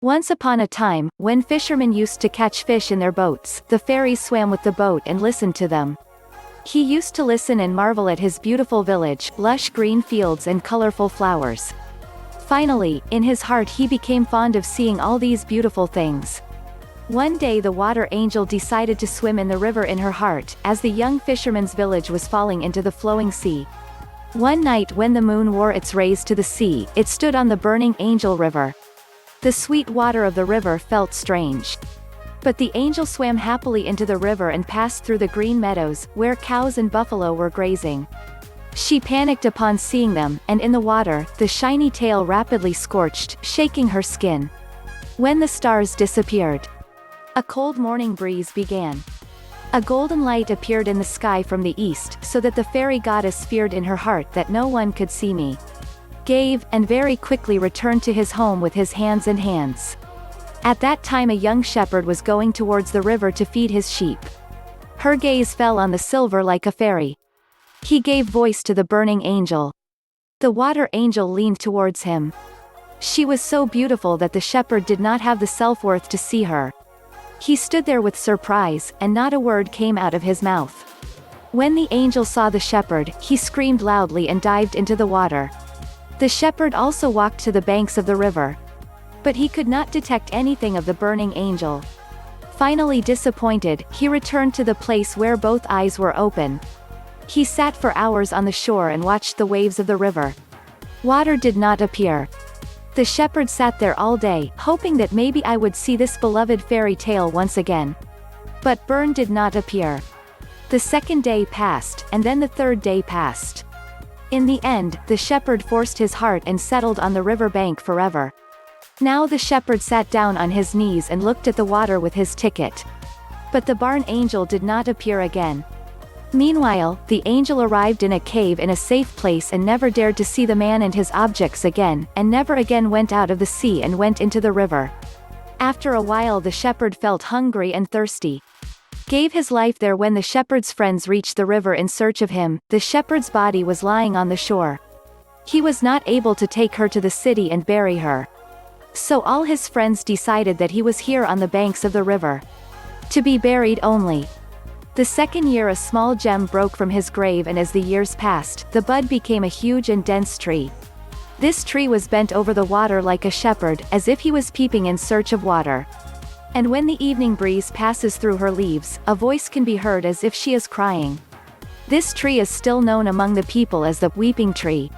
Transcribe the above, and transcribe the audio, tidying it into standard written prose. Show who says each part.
Speaker 1: Once upon a time, when fishermen used to catch fish in their boats, the fairies swam with the boat and listened to them. He used to listen and marvel at his beautiful village, lush green fields and colorful flowers. Finally, in his heart he became fond of seeing all these beautiful things. One day the water angel decided to swim in the river in her heart, as the young fisherman's village was falling into the flowing sea. One night when the moon wore its rays to the sea, it stood on the burning Angel River. The sweet water of the river felt strange. But the angel swam happily into the river and passed through the green meadows, where cows and buffalo were grazing. She panicked upon seeing them, and in the water, the shiny tail rapidly scorched, shaking her skin. When the stars disappeared, a cold morning breeze began. A golden light appeared in the sky from the east, so that the fairy goddess feared in her heart that no one could see me. Gave, and very quickly returned to his home with his hands in hands. At that time a young shepherd was going towards the river to feed his sheep. Her gaze fell on the silver like a fairy. He gave voice to the burning angel. The water angel leaned towards him. She was so beautiful that the shepherd did not have the self-worth to see her. He stood there with surprise, and not a word came out of his mouth. When the angel saw the shepherd, he screamed loudly and dived into the water. The shepherd also walked to the banks of the river. But he could not detect anything of the burning angel. Finally disappointed, he returned to the place where both eyes were open. He sat for hours on the shore and watched the waves of the river. Water did not appear. The shepherd sat there all day, hoping that maybe I would see this beloved fairy tale once again. But Burn did not appear. The second day passed, and then the third day passed. In the end, the shepherd forced his heart and settled on the river bank forever. Now the shepherd sat down on his knees and looked at the water with his ticket. But the barn angel did not appear again. Meanwhile, the angel arrived in a cave in a safe place and never dared to see the man and his objects again, and never again went out of the sea and went into the river. After a while the shepherd felt hungry and thirsty. Gave his life there. When the shepherd's friends reached the river in search of him, the shepherd's body was lying on the shore. He was not able to take her to the city and bury her. So all his friends decided that he was here on the banks of the river, to be buried only. The second year a small gem broke from his grave, and as the years passed, the bud became a huge and dense tree. This tree was bent over the water like a shepherd, as if he was peeping in search of water. And when the evening breeze passes through her leaves, a voice can be heard as if she is crying. This tree is still known among the people as the weeping tree.